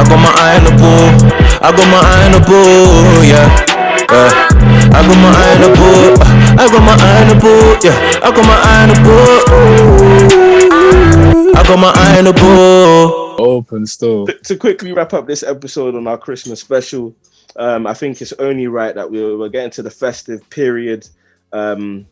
I got my eye on the ball. I got my eye on the ball, yeah. I got my eye on the ball. I got my eye on the ball, yeah. I got my eye on the ball. I got my eye on the ball. Open still. To quickly wrap up this episode on our Christmas special, I think it's only right that we're getting to the festive period. There's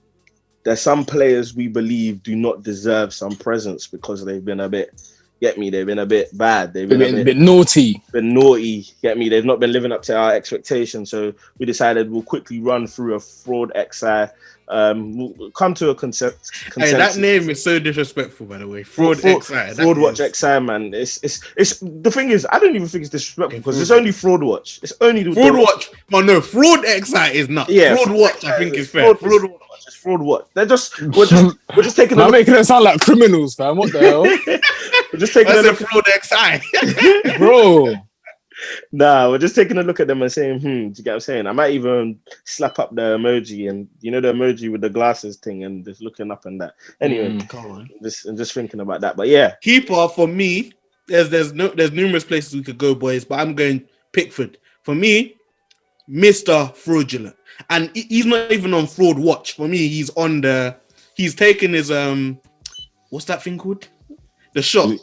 some players we believe do not deserve some presents because they've been a bit, get me, they've been a bit bad. They've been a bit naughty. Been naughty, get me. They've not been living up to our expectations. So we decided we'll quickly run through a fraud XI. We'll come to a consensus. Hey, that name is so disrespectful, by the way. Fraud XI. Fraud Watch XI, man. It's the thing is, I don't even think it's disrespectful because it's only Fraud Watch. It's only Fraud Watch. Oh no, Fraud XI is not. Yeah, Fraud Watch, I think is fair. Fraud Watch. It's Fraud Watch. We're just taking. I'm making it sound like criminals, fam. What the hell? We're just taking a look. Fraud XI, bro. Nah, we're just taking a look at them and saying, do you get what I'm saying? I might even slap up the emoji and the emoji with the glasses thing and just looking up and that. Anyway, I'm just thinking about that. But yeah. Keeper for me, there's numerous places we could go, boys, but I'm going Pickford. For me, Mr. Fraudulent. And he's not even on Fraud Watch. For me, he's taken his what's that thing called? The shot.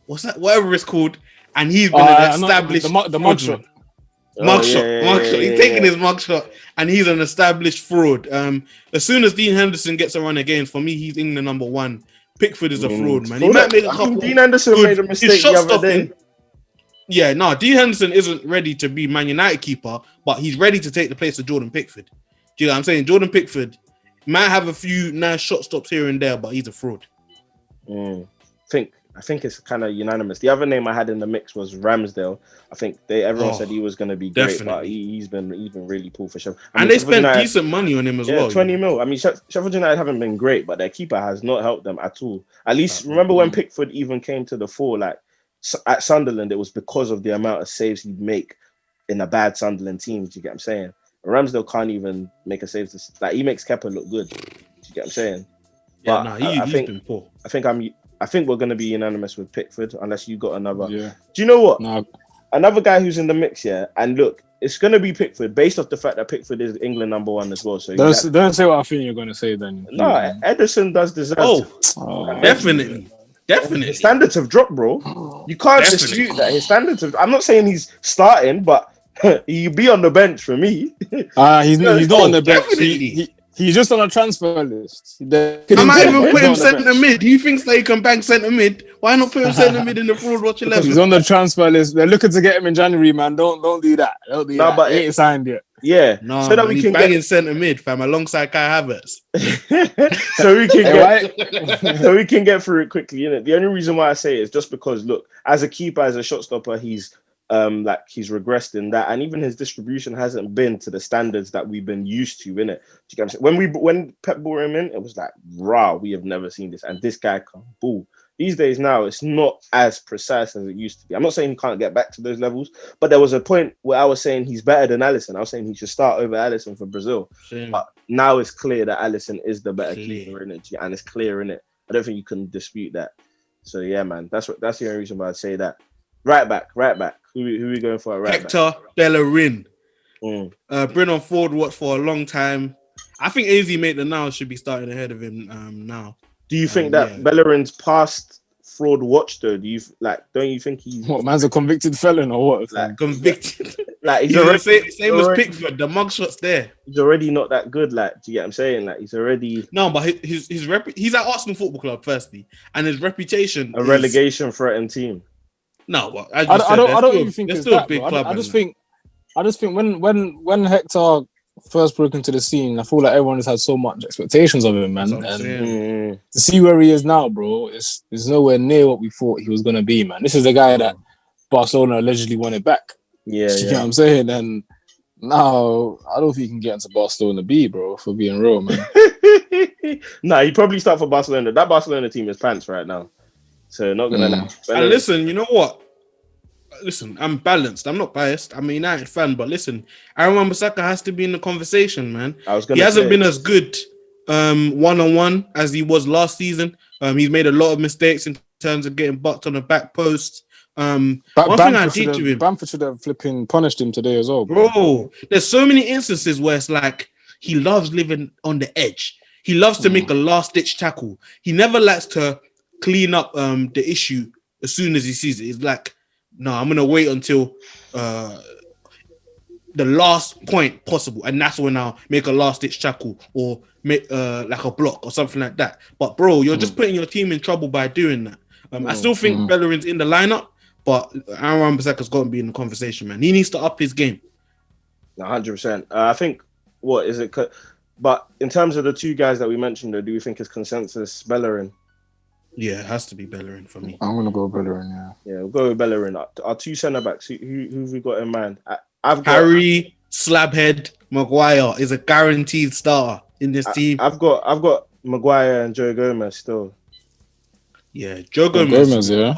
What's that? Whatever it's called. And he's been an established the mugshot. Mugshot. He's taking his mugshot and he's an established fraud. As soon as Dean Henderson gets a run again, for me, he's England number one. Pickford is a fraud, man. He might make a couple. Dean Henderson made a mistake the other day. Yeah, no, Dean Henderson isn't ready to be Man United keeper, but he's ready to take the place of Jordan Pickford. Do you know what I'm saying? Jordan Pickford might have a few nice shot stops here and there, but he's a fraud. I think it's kind of unanimous. The other name I had in the mix was Ramsdale. I think everyone said he was going to be great, definitely. but he's been really poor for sure. And they spent decent money on him as well. 20 mil. I mean, Sheffield United haven't been great, but their keeper has not helped them at all. At least remember when Pickford even came to the fore, like at Sunderland, it was because of the amount of saves he'd make in a bad Sunderland team. Do you get what I'm saying? Ramsdale can't even make a save. Like he makes Kepa look good. Do you get what I'm saying? Yeah, but he's been poor. I think we're going to be unanimous with Pickford, unless you got another. Yeah. Do you know what? No. Another guy who's in the mix here, and look, it's going to be Pickford, based off the fact that Pickford is England number one as well. So don't say what I think you're going to say then. No, Ederson does deserve. Definitely. His standards have dropped, bro. You can't dispute that. His standards have. I'm not saying he's starting, but he'll be on the bench for me. He's not on the bench. He's just on a transfer list. I might even put him centre mid. Do you think they can bang centre mid? Why not put him centre mid in the Fraud Watch 11? He's on the transfer list. They're looking to get him in January, man. Don't do that. Don't do that. But he ain't signed yet. Yeah, no, so that we can banging centre mid, fam, alongside Kai Havertz. so we can get through it quickly. The only reason why I say it is just because, look, as a keeper, as a shot stopper, he's regressed in that, and even his distribution hasn't been to the standards that we've been used to, innit? Do you get what I'm saying? When Pep brought him in, it was like, rah, we have never seen this, and this guy can ball. These days now, it's not as precise as it used to be. I'm not saying he can't get back to those levels, but there was a point where I was saying he's better than Alisson. I was saying he should start over Alisson for Brazil. But now it's clear that Alisson is the better keeper in it, and it's clear in it. I don't think you can dispute that. So yeah, man, that's the only reason why I say that. Right back. Who are we going for at right back? Hector Bellerin. Been on Fraud Watch for a long time. I think AZ Maitland-Niles should be starting ahead of him now. Do you think that Bellerin's past Fraud Watch though? Don't you think he's what, man's a convicted felon or what? Like, convicted. Like he's already same as Pickford. The mugshot's there. He's already not that good. Like, do you get what I'm saying? Like, he's already but his he's at Arsenal Football Club firstly, and his reputation a relegation threatened team. No, but I don't even think it's that. Big club, I just think when Hector first broke into the scene, I feel like everyone has had so much expectations of him, man. And to see where he is now, bro, is nowhere near what we thought he was gonna be, man. This is the guy that Barcelona allegedly wanted back. Yeah, you know what I'm saying? And now I don't think he can get into Barcelona B, bro, for being real, man. Nah, he probably start for Barcelona. That Barcelona team is pants right now. So not gonna lie. And listen, you know what? Listen, I'm balanced. I'm not biased. I'm a United fan, but listen, Aaron Wan-Bissaka has to be in the conversation, man. He hasn't been as good one-on-one as he was last season. He's made a lot of mistakes in terms of getting bucked on the back post. One thing I did to him, Bamford should have flipping punished him today as well, bro. There's so many instances where it's like he loves living on the edge. He loves to make a last-ditch tackle. He never likes to clean up the issue as soon as he sees it. It's like, no, I'm gonna wait until the last point possible, and that's when I'll make a last-ditch tackle or make like a block or something like that. But bro, you're just putting your team in trouble by doing that. I still think Bellerin's in the lineup, but Aaron Wan-Bissaka's got to be in the conversation, man. He needs to up his game. 100%. I think what is it? But in terms of the two guys that we mentioned, though, do you think is consensus Bellerin? Yeah, it has to be Bellerin for me. I'm gonna go Bellerin. Yeah, we'll go with Bellerin. Our two centre backs. Who've we got in mind? I've got Harry Slabhead Maguire is a guaranteed starter in this team. I've got Maguire and Joe Gomez still. Yeah, Joe Gomez. Yeah.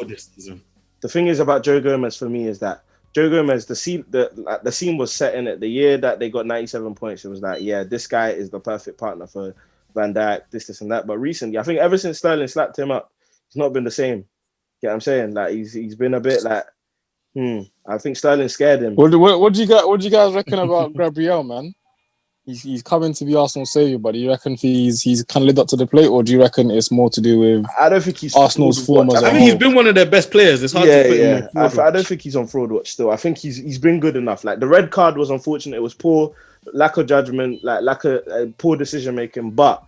The thing is about Joe Gomez for me is that Joe Gomez, the scene was set in it. The year that they got 97 points, it was like, yeah, this guy is the perfect partner for Van Dijk, this and that. But recently, I think ever since Sterling slapped him up, he's not been the same. You know what I'm saying? Like he's been a bit like, I think Sterling scared him. What do you guys reckon about Gabriel, man? He's coming to be Arsenal savior, but do you reckon he's kind of lived up to the plate, or do you reckon it's more to do with? I don't think he's Arsenal's form as a whole. I think he's been one of their best players. It's hard to put him on I don't think he's on fraud watch still. I think he's been good enough. Like the red card was unfortunate. It was poor, lack of judgment, like lack of poor decision making. But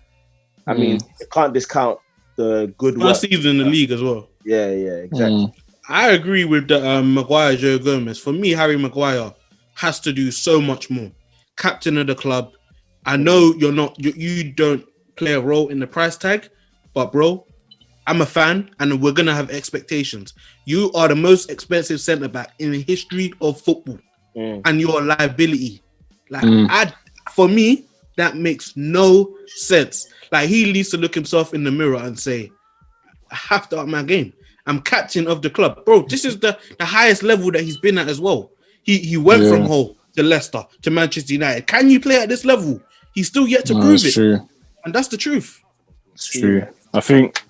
I mean, you can't discount the good work. First season in the league as well. Yeah, exactly. I agree with the Maguire, Joe Gomez. For me, Harry Maguire has to do so much more. Captain of the club. I know you don't play a role in the price tag, but bro, I'm a fan and we're going to have expectations. You are the most expensive centre-back in the history of football and you're a liability. For me, that makes no sense. Like he needs to look himself in the mirror and say, I have to up my game. I'm captain of the club. Bro, this is the highest level that he's been at as well. He went from Hull to Leicester to Manchester United. Can you play at this level? He's still yet to prove it. True. And that's the truth. It's true. I think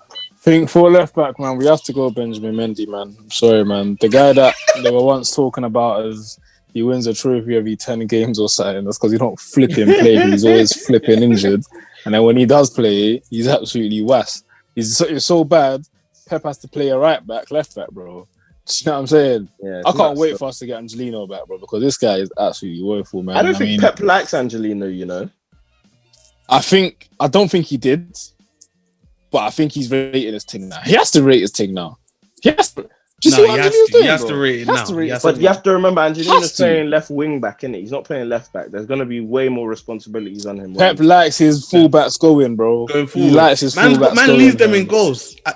for left back, man, we have to go Benjamin Mendy, man. I'm sorry, man. The guy that they were once talking about as he wins a trophy every 10 games or something. That's because he don't flipping play. He's always flipping injured. And then when he does play, he's absolutely wass. It's so bad, Pep has to play a right back, left back, bro. Do you know what I'm saying? Yeah, I can't wait for us to get Angelino back, bro, because this guy is absolutely woeful, man. I don't think Pep likes Angelino, you know. I don't think he did, but I think he's rating his thing now. He has to rate his thing now. He has to. Do you see what Angelino's doing? He has to rate it now. But you have to remember, Angelino's playing left wing back, innit? He's not playing left back. There's going to be way more responsibilities on him. Pep likes his fullbacks going, bro. Going forward. He likes his fullbacks going. Man leaves them in goals. No.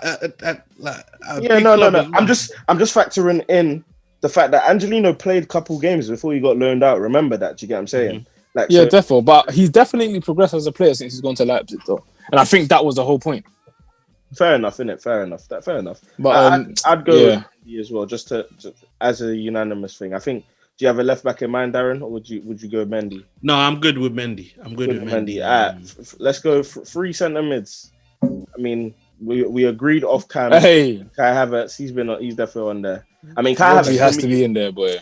I'm just factoring in the fact that Angelino played a couple games before he got loaned out. Remember that? Do you get what I'm saying? Definitely. But he's definitely progressed as a player since he's gone to Leipzig, though. And I think that was the whole point. Fair enough, innit? Fair enough. But I'd go with as well, just as a unanimous thing. I think. Do you have a left back in mind, Darren, or would you go Mendy? No, I'm good with Mendy. I'm good with Mendy. Let's go three centre mids. I mean, we agreed off Cam. Hey, Kai Havertz. He's definitely on there. I mean, Kai Havertz has to be in there, boy.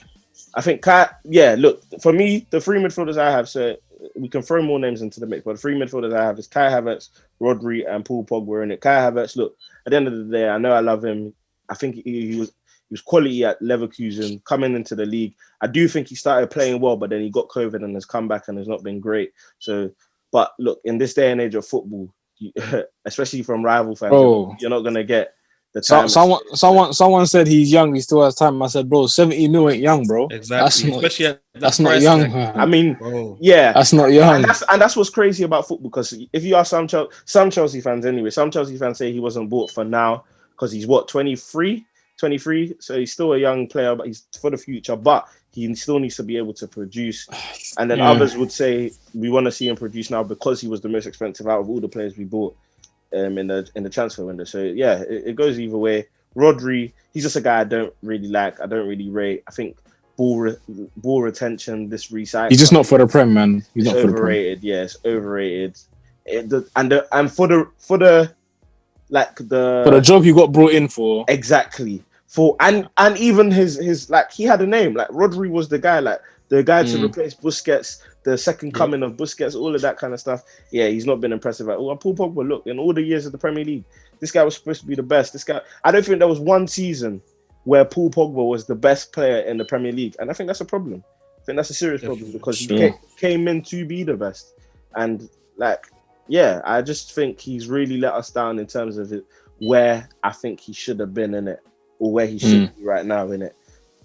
I think Kai. Yeah, look, for me, the three midfielders I have. So we can throw more names into the mix, but the three midfielders I have is Kai Havertz, Rodri, and Paul Pogba in it. Kai Havertz. Look, at the end of the day, I know I love him. I think he was quality at Leverkusen coming into the league. I do think he started playing well, but then he got COVID and has come back and has not been great. So, but look, in this day and age of football, especially from rival fans, you're not gonna get the time. Someone said he's young. He still has time. I said, bro, 70 mil ain't young, bro. Exactly. That's not young. I mean, yeah, that's not young. And that's what's crazy about football. Because if you ask some Chelsea fans, anyway, some Chelsea fans say he wasn't bought for now because he's 23, so he's still a young player, but he's for the future. But he still needs to be able to produce. And then others would say we want to see him produce now because he was the most expensive out of all the players we bought in the transfer window. So yeah, it goes either way. Rodri, he's just a guy I don't really like. I don't really rate. I think ball retention, this recycle. He's just not for the Prem, man. He's not overrated. For the Prem. Yeah, it's overrated. And for the job you got brought in for. Exactly. And even his like he had a name, like Rodri was the guy to replace Busquets, the second coming of Busquets, all of that kind of stuff. Yeah, he's not been impressive at all. And Paul Pogba, look, in all the years of the Premier League, this guy was supposed to be the best. This guy, I don't think there was one season where Paul Pogba was the best player in the Premier League, and I think that's a problem. I think that's a serious problem because he came in to be the best, and like, yeah, I just think he's really let us down in terms of where I think he should have been in it, or where he should be right now in it.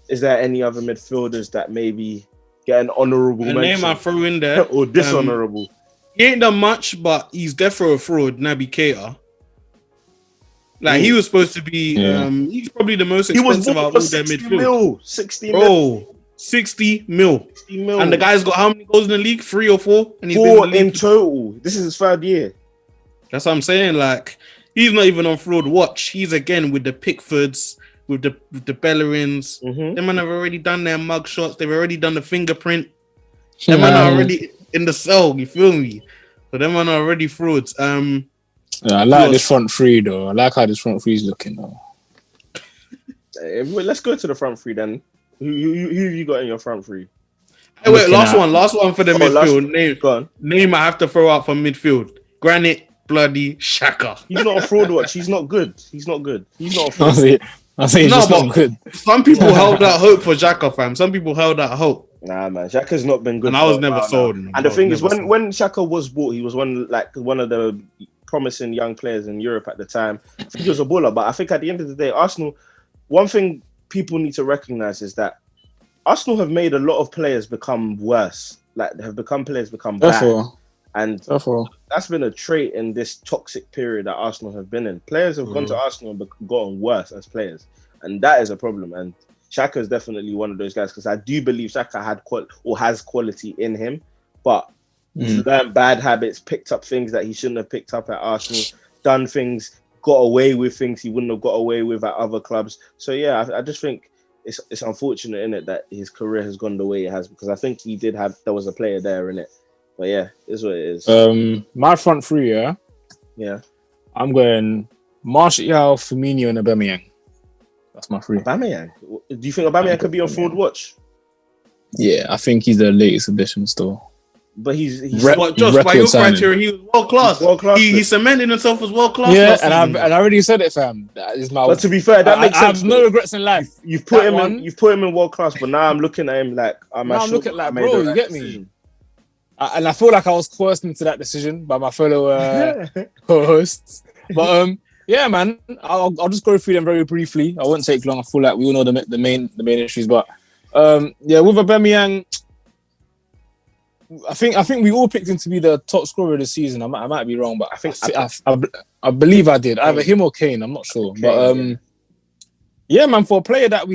Is there any other midfielders that maybe get an honourable mention? Name I throw in there or dishonourable? He ain't done much, but he's definitely a fraud. Naby Keita. Like he was supposed to be, he's probably the most expensive out of all their midfield. 60 mil. 60 mil. And the guy's got how many goals in the league? 3 or 4? And he's 4 in total. This is his 3rd year. That's what I'm saying. Like, he's not even on fraud watch. He's again with the Pickfords, with the Bellerins. Them man have already done their mug shots. They've already done the fingerprint. Them man are already in the cell. You feel me? So them man are already frauds. I like this front three though. I like how this front three is looking though. Let's go to the front three then. Who have you got in your front three? Hey, wait, last one for the midfield. Name I have to throw out for midfield. Granit bloody Xhaka. He's not a fraud watch. He's not good. He's not a fraud. I say he's not good. Some people held out hope for Xhaka, fam. Some people held out hope. Nah, man, Xhaka's not been good. And I was never sold. And the thing is, when Xhaka was bought, he was one of the promising young players in Europe at the time. I think he was a baller, but I think at the end of the day, Arsenal, one thing people need to recognize is that Arsenal have made a lot of players become worse. Like, have become bad. And that's been a trait in this toxic period that Arsenal have been in. Players have gone to Arsenal and gotten worse as players. And that is a problem. And Xhaka is definitely one of those guys, because I do believe Xhaka has quality in him, but he's learned bad habits, picked up things that he shouldn't have picked up at Arsenal, done things, got away with things he wouldn't have got away with at other clubs. So yeah, I just think it's unfortunate in it that his career has gone the way it has, because I think there was a player there in it. But yeah, it's what it is. My front three, yeah. I'm going Martial, Firmino, and Aubameyang. That's my three. Aubameyang? Do you think Aubameyang could be on fraud watch? Yeah, I think he's the latest addition still. But he's just by your criteria, he was world class. He cemented himself as world class. Yeah, and I already said it, fam. That is my. But to be fair, that makes sense. I have no regrets in life. You've put him in world class, but now I'm looking at him like I'm looking like, bro, you get me. And I feel like I was coerced into that decision by my fellow co-hosts. But yeah, man, I'll just go through them very briefly. I won't take long. I feel like we all know the main issues, but yeah, with Aubameyang, I think we all picked him to be the top scorer of the season. I might be wrong, but I believe I did. Either him or Kane. I'm not sure, but yeah, man, for a player that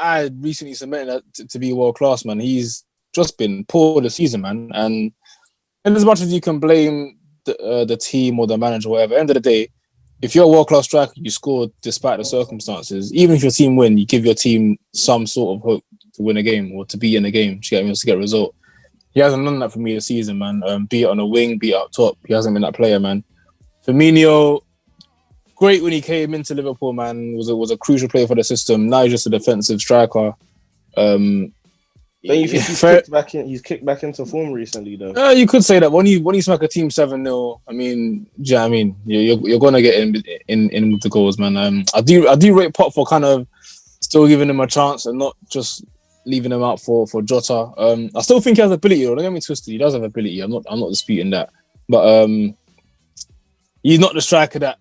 I recently submitted to be world class, man, he's just been poor this season, man. And as much as you can blame the team or the manager, or whatever, at the end of the day, if you're a world-class striker, you score despite the circumstances. Even if your team win, you give your team some sort of hope to win a game or to be in a game to get a result. He hasn't done that for me this season, man. Be it on a wing, be it up top. He hasn't been that player, man. Firmino, great when he came into Liverpool, man. Was a crucial player for the system. Now he's just a defensive striker. Don't you think he's kicked back into form recently, though? You could say that when you smack a team 7-0, I mean, do you know what I mean? You're gonna get in with the goals, man. I do rate Pop for kind of still giving him a chance and not just leaving him out for Jota. I still think he has ability, though. Don't get me twisted. He does have ability. I'm not disputing that, but he's not the striker that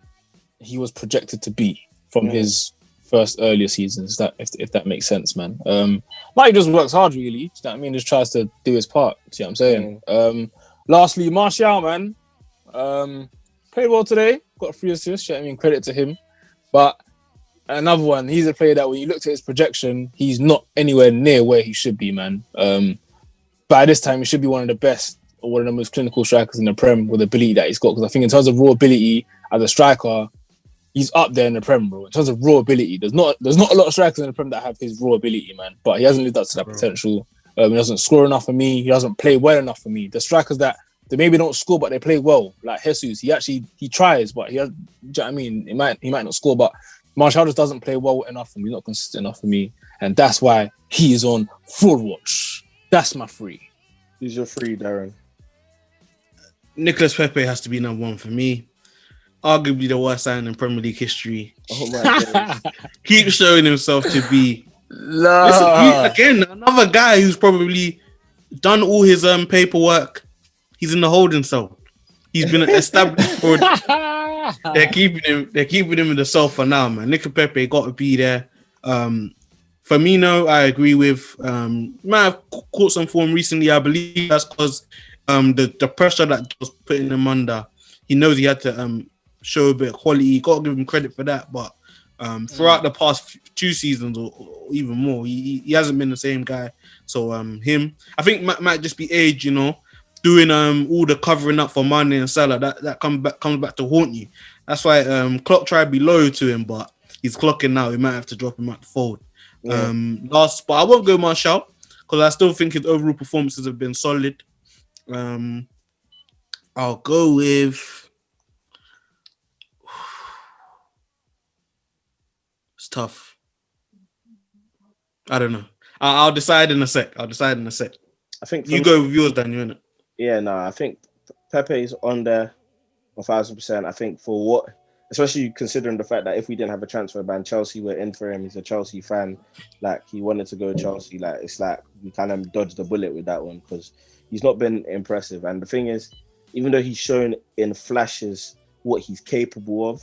he was projected to be from his first earlier seasons, if that makes sense, man. Like, he just works hard, really. Do you know what I mean? Just tries to do his part. Do you know what I'm saying? Lastly, Martial, man. Played well today. Got 3 assists. You know what I mean? Credit to him. But another one, he's a player that when you looked at his projection, he's not anywhere near where he should be, man. By this time, he should be one of the best or one of the most clinical strikers in the Prem with the ability that he's got. Because I think in terms of raw ability as a striker, he's up there in the Prem, bro. In terms of raw ability, there's not a lot of strikers in the Prem that have his raw ability, man. But he hasn't lived up to that potential. He doesn't score enough for me. He doesn't play well enough for me. The strikers that they maybe don't score, but they play well, like Jesus. He tries, but he has. Do you know what I mean? He might not score, but Martial just doesn't play well enough for me, not consistent enough for me, and that's why he is on fraud watch. That's my 3. Who's your 3, Darren? Nicolas Pepe has to be number 1 for me. Arguably the worst signing in Premier League history. Oh my God. Keeps showing himself to be. Listen, again, another guy who's probably done all his paperwork. He's in the holding cell. He's been established for. They're keeping him in the cell for now, man. Nicolas Pepe got to be there. Firmino, I agree with. Might have caught some form recently. I believe that's because the pressure that was putting him under. He knows he had to show a bit of quality. Got to give him credit for that. But throughout the past 2 seasons or even more, he hasn't been the same guy. So him, I think might just be age, you know, doing all the covering up for Mane and Salah. That comes back to haunt you. That's why Klopp tried to be loyal to him, but he's clocking now. We might have to drop him out the fold. Yeah. But I won't go Martial because I still think his overall performances have been solid. I'll go with. It's tough. I don't know. I'll decide in a sec. I think you go with yours, Daniel, innit? Yeah, no, I think Pepe is on there 1,000%. I think for what, especially considering the fact that if we didn't have a transfer ban, Chelsea were in for him. He's a Chelsea fan. Like, he wanted to go to Chelsea. Like, it's like we kind of dodged the bullet with that one because he's not been impressive. And the thing is, even though he's shown in flashes what he's capable of,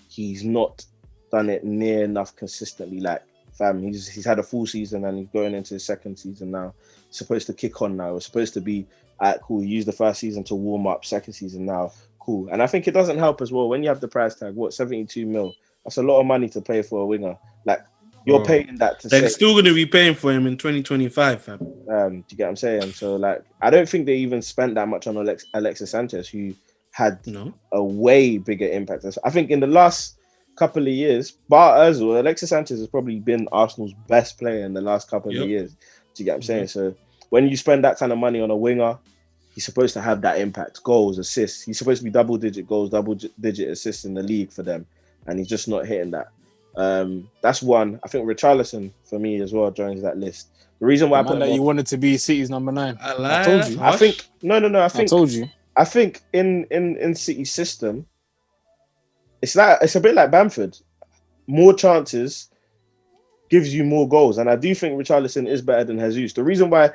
he's not done it near enough consistently. Like, fam, he's had a full season and he's going into his second season now. He's supposed to kick on now. It's supposed to be, cool, use the first season to warm up, second season now, cool. And I think it doesn't help as well when you have the price tag, 72 mil? That's a lot of money to pay for a winger. Like, you're paying that to they're still going to be paying for him in 2025, fam. Do you get what I'm saying? So, like, I don't think they even spent that much on Alexis Sanchez, who had a way bigger impact. I think in the last couple of years, bar Ozil, Alexis Sanchez has probably been Arsenal's best player in the last couple of years. Do you get what I'm saying? So when you spend that kind of money on a winger, he's supposed to have that impact. Goals, assists. He's supposed to be double-digit goals, double-digit assists in the league for them. And he's just not hitting that. That's one. I think Richarlison, for me as well, joins that list. The reason why I put that you wanted to be City's number 9. I told you. I think I told you. I think in City's system, it's a bit like Bamford. More chances gives you more goals, and I do think Richarlison is better than Jesus. The reason why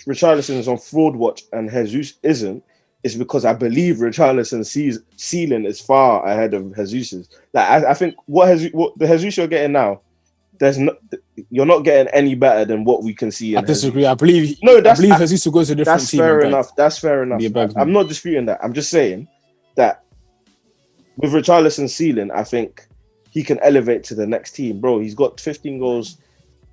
Richarlison is on fraud watch and Jesus isn't is because I believe Richarlison's ceiling is far ahead of Jesus's. Like I think what the Jesus you're getting now, you're not getting any better than what we can see. I disagree. Jesus. I believe Jesus will go to a different team. That's fair enough. I'm not disputing that. I'm just saying that with Richarlison's ceiling, I think he can elevate to the next team. Bro, he's got 15 goals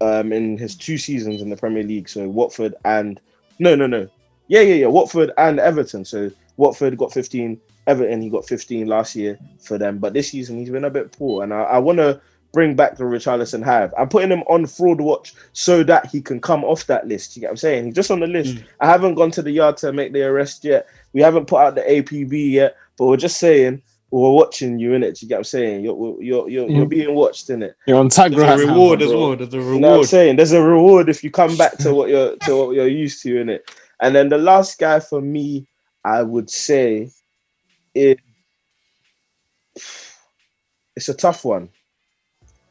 in his 2 seasons in the Premier League. So Watford and Watford and Everton. So Watford got 15, Everton he got 15 last year for them. But this season he's been a bit poor, and I want to bring back the Richarlison hive. I'm putting him on fraud watch so that he can come off that list. You get what I'm saying? He's just on the list. I haven't gone to the yard to make the arrest yet. We haven't put out the APB yet, but we're just saying we're watching you, innit? You get what I'm saying? You're being watched, innit? You're on tag right now. Reward as well. There's a reward. You know what I'm saying? There's a reward if you come back to what you're used to, innit? And then the last guy for me, I would say, it's a tough one.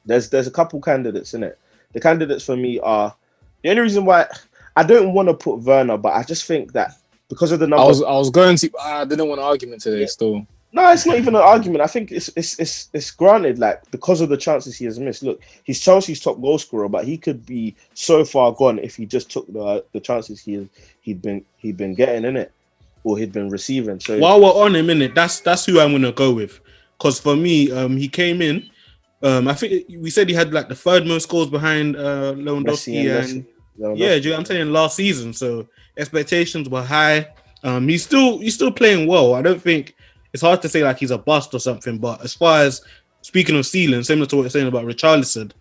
There's a couple candidates in it. The candidates for me are the only reason why I don't want to put Werner, but I just think that because of the number. I was going to. I didn't want an argument today. Still, no, it's not even an argument. I think it's granted, like, because of the chances he has missed. Look, he's Chelsea's top goal scorer, but he could be so far gone if he just took the chances he'd been getting in it, or he'd been receiving. So while we're on him, innit, that's who I'm gonna go with. Because for me, he came in. I think we said he had like the 3rd most goals behind Lewandowski and Lewandowski. I'm saying last season. So expectations were high. He's still playing well. I don't think it's hard to say like he's a bust or something. But as far as speaking of ceiling, similar to what you're saying about Richarlison,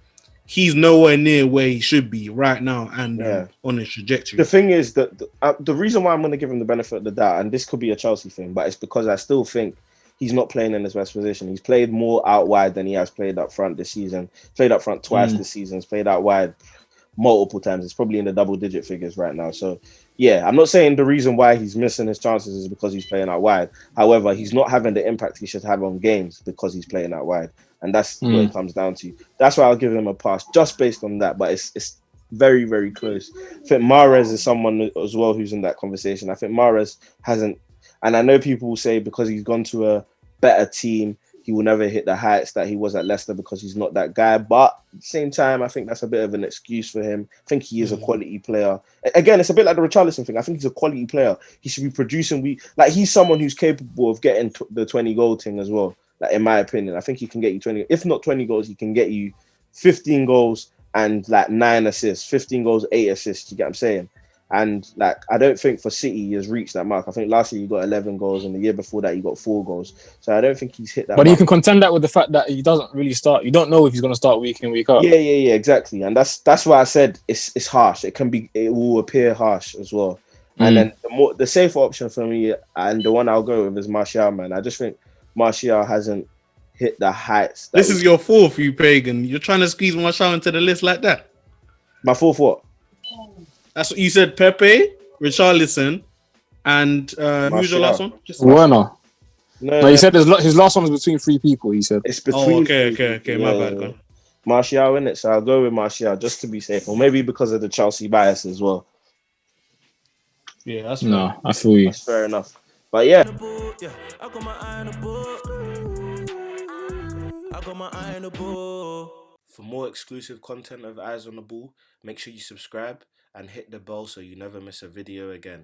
he's nowhere near where he should be right now and on his trajectory. The thing is that the reason why I'm going to give him the benefit of the doubt, and this could be a Chelsea thing, but it's because I still think he's not playing in his best position. He's played more out wide than he has played up front this season. Played up front twice this season. He's played out wide multiple times. It's probably in the double-digit figures right now. So, yeah, I'm not saying the reason why he's missing his chances is because he's playing out wide. However, he's not having the impact he should have on games because he's playing out wide. And that's what it comes down to. That's why I'll give him a pass just based on that. But it's very, very close. I think Mahrez is someone as well who's in that conversation. I think Mahrez hasn't, and I know people will say because he's gone to a better team, he will never hit the heights that he was at Leicester because he's not that guy. But at the same time, I think that's a bit of an excuse for him. I think he is a quality player. Again, it's a bit like the Richarlison thing. I think he's a quality player. He should be producing. He's someone who's capable of getting the 20-goal thing as well. Like, in my opinion, I think he can get you 20. If not 20 goals, he can get you 15 goals and like 9 assists, 15 goals, 8 assists. You get what I'm saying? And like, I don't think for City he has reached that mark. I think last year he got 11 goals, and the year before that he got 4 goals. So I don't think he's hit that. But you can contend that with the fact that he doesn't really start. You don't know if he's going to start week in, week out. Yeah, exactly. And that's why I said it's harsh. It will appear harsh as well. And then the safer option for me, and the one I'll go with, is Martial, man. I just think Martial hasn't hit the heights. This is your fourth, you pagan. You're trying to squeeze Martial into the list like that. My fourth what? That's what you said. Pepe, Richarlison, and who's your last one? Werner. No, he said his last one was between 3 people. He said it's between. Okay. My bad. Martial in it, so I'll go with Martial just to be safe, or maybe because of the Chelsea bias as well. Yeah, that's fair. No, I feel you. That's fair enough. But yeah. I got my eye on the ball. I got my eye on the ball. For more exclusive content of Eyes on the Ball, make sure you subscribe and hit the bell so you never miss a video again.